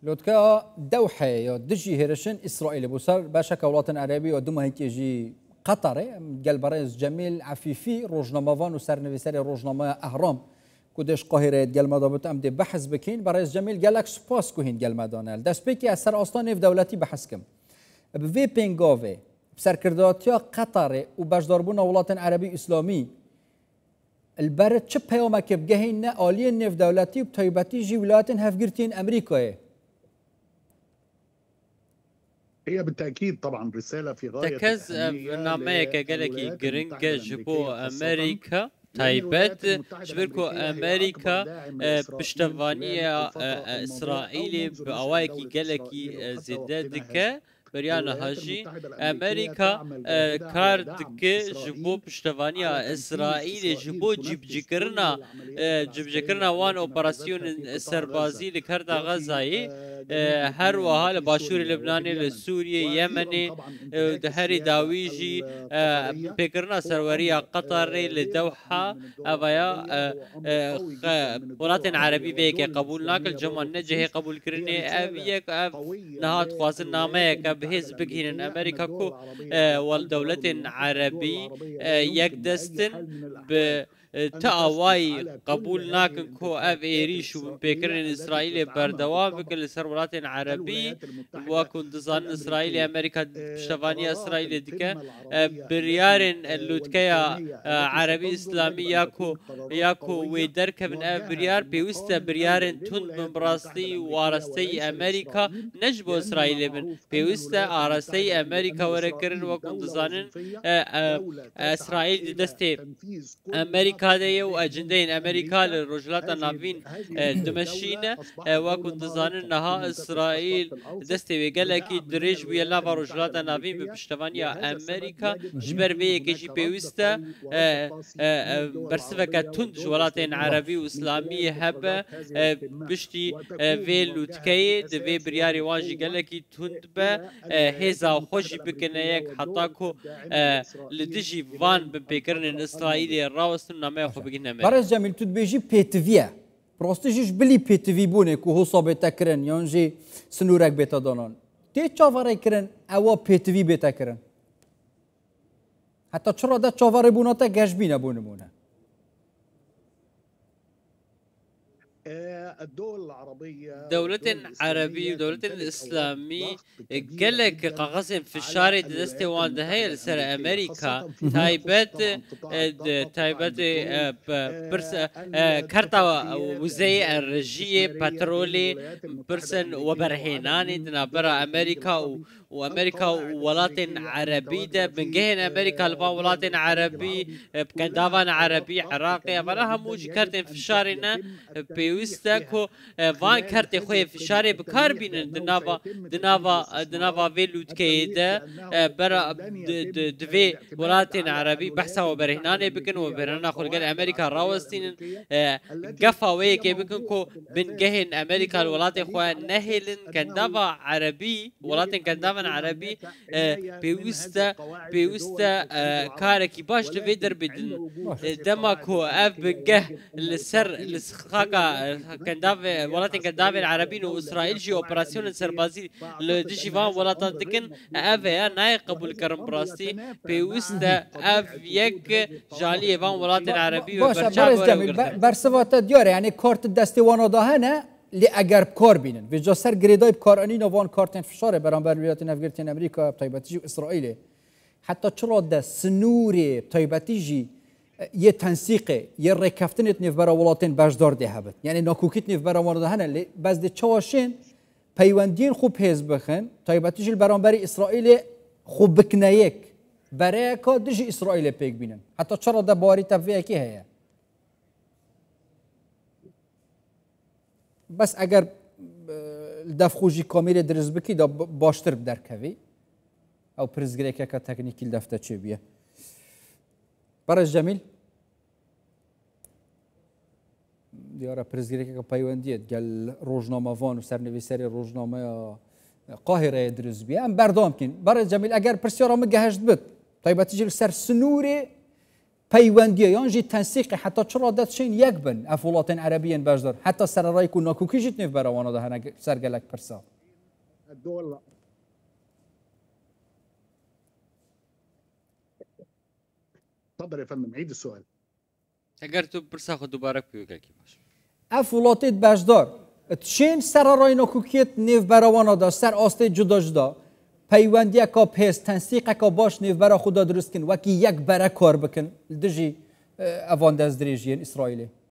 لوتكا دوحة يا دجي هيرشن إسرائيل بوسر باشا كولاتن عربي ودوما هيك يجي قطر قال برز جميل عفيفي روجنامافان وسرنفي سري روجناما أهرام كودش قاهرة قال ما ضبط أمدي بحث بكين برز جميل قال لك سباس كوهين قال ما دونال داس بيكي أثر أصلا في دولتي بحثكم بفي بينغوفي بسركرداتيا قطر وباشداربونا ولاتن عربي إسلامي البرد چه پیامه که بگهین نه آلی نف دولتی و طیبتی جی ولایتن هفگرتین امریکای هي بالتأكيد طبعا رسالة في غاية تكز نامه كجلكي جرينجا جبو أمريكا تايبت شبركو أمريكا بشتفانية إسرائيل بأواكي جلكي زدادك بريانا هاجي أمريكا كاردك جبو بشتفانية إسرائيل جبو جيب جكرنا وان أوبراسيون سربازي لكردا غزاي هر وها لباشور لبناني لسوريا يمني هري داويجي بكرنا سرورية قطر لدوحة أبايا ولاتن عربي بيك قبول ناكل جمال نجه قبول كرني أبيك نهات خوازن نامه بهز بگهین امریکا کو والدولة عربي یک دستن ب تأوای قبول ناکن کو اف ایریش و بکرن اسرائیل بردوام بکل سرورات عربی و کندزان اسرائیل امریکا شوانی اسرائیل دیگه بریارن لوتکیا عربی اسلامی یاکو ویدر کبن اف بریار پیوسته بریارن تند من براستی وارستی امریکا نجبو اسرائیل بن پیوسته آرستی امریکا ورکرن و کندزانن اسرائیل دسته امریکا ده و اجندین امریکا لرجلات نافین دمشین و کندزانن نها اسرائیل دسته وگله کی دریج بیلا و رجلات نافین به پشتوانی امریکا جبر به کشی پیوسته برسفه که تند جولات عربی و اسلامی هب بشتی وی لوتکی دوی بریاری وانجی گله کی تند به هزا خوشی بکنه یک حتی کو لدیجی وان بکرن اسرائیلی راوستن نامه خو بگین نامه برز جمیل تو بیجی پیتویه پروستیجش بلی پیتوی بونه که حساب تکرن یانجی سنورک بیتا دانان تی چاوره کرن اوا پیتوی بیتا کرن حتی چرا ده چاوره بوناتا گشبینه بونه دولة عربية ودولة إسلامية قالك قاقسم في الشارع دستي واندهي لسر أمريكا تايبت برس كارتا وزي الرجية بترولي برسن وبرهيناني دنابرا أمريكا وأمريكا ولاتن عربي ده بنجهن أمريكا لبا ولاتن عربي بكندافان عربي عراقي أفلا هموجي كارتين في الشارعنا بيوستكو وان كارتي خوي في الشارع بكار بين دنافا فيلوت كيدا برا دفي ولاتن عربي بحثا وبرهناني بكن وبرهنا خلقان أمريكا راوستين قفا ويكي بكن كو بنجهن أمريكا الولاتن خوي نهلن كندافا عربي ولاتن كندافا عربي بيوستا كاركي باش دفي دربدن دماكو اف بنجه لسخاقا كندافا ولاتن كندافا العربيين واسرائيل جي اوبراسيون سربازي لديشي فان ولاتن دكن اف يا ناي قبول كرم براستي بيوستا اف يك جالي فان ولاتن عربي وبرشاب برسوات ديار يعني كارت دستي وانا دهنا لی اگر بکار بینن و جا سر گریدای بکارانی نوان کارتن فشاره برانبر ولایت نفگرتین امریکا بطیبتی و اسرائیل حتی چرا ده سنوری بطیبتی جی یه تنسیقه یه رکفتنت نف برا ولاتن بجدار ده هبت یعنی ناکوکیت نف برا وانا دهنه لی بس ده چواشین پیوندین خوب هز بخن بطیبتی جی برانبر اسرائیل خوب بکنه یک برای که دجی اسرائیل پیک بینن حتی چرا ده باری تفویه کی هیا بس اگر دفخوجی کامیل درز بکی دا باشتر بدرکوی او پرزگریکه که تکنیکی دفته چه بیه برش جمیل دیاره پرزگریکه که پیوندیت گل روزنامه وان و سرنویسری روزنامه قاهره درز بیه ام بردام کن برش جمیل اگر پرسیارا مگهشت بد طیبتی جل سر سنوری پەیوەندیە یان ژی تەنسیقی حتا چڕا دەچین یەک بن ئەف وڵاتên عەرەبیên بەشدار حتا سەرەڕای و ناکوکیژیت نێڤبەرەوانەدا هەنە سەرگەلک پرسا الدول تفضل يا فندم عيد السؤال. اگر تو برسا خود دوباره پیوگەکی باش ئەف وڵاتێت بەشدار چین سەرەڕای ناکوکیت نێڤبەرەوانەدا سەر ئاستەی جودا جودا پەیوەندیەکە پێست تەنسیقەکە باش نێڤبەرە خوددا دروستکن وەکی یەک بەرە کار بکن دژی ئەڤان دەست درێژیên ئیسرائیلê